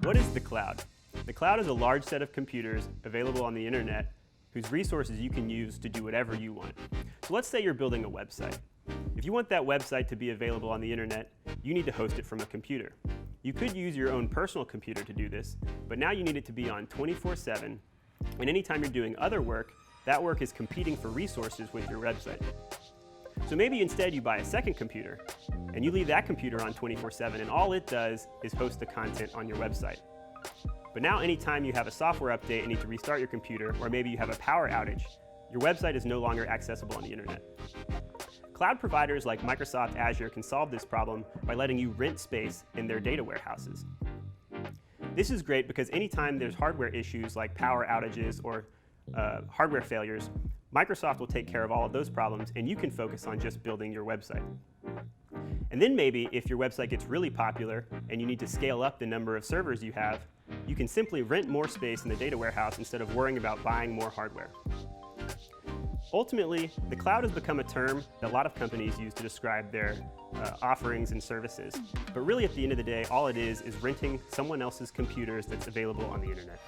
What is the cloud? The cloud is a large set of computers available on the internet whose resources you can use to do whatever you want. So let's say you're building a website. If you want that website to be available on the internet, you need to host it from a computer. You could use your own personal computer to do this, but now you need it to be on 24/7, and anytime you're doing other work, that work is competing for resources with your website. So maybe instead you buy a second computer, and you leave that computer on 24/7, and all it does is host the content on your website. But now anytime you have a software update and need to restart your computer, or maybe you have a power outage, your website is no longer accessible on the internet. Cloud providers like Microsoft Azure can solve this problem by letting you rent space in their data warehouses. This is great because anytime there's hardware issues like power outages or hardware failures, Microsoft will take care of all of those problems and you can focus on just building your website. And then maybe if your website gets really popular and you need to scale up the number of servers you have, you can simply rent more space in the data warehouse instead of worrying about buying more hardware. Ultimately, the cloud has become a term that a lot of companies use to describe their offerings and services. But really at the end of the day, all it is renting someone else's computers that's available on the internet.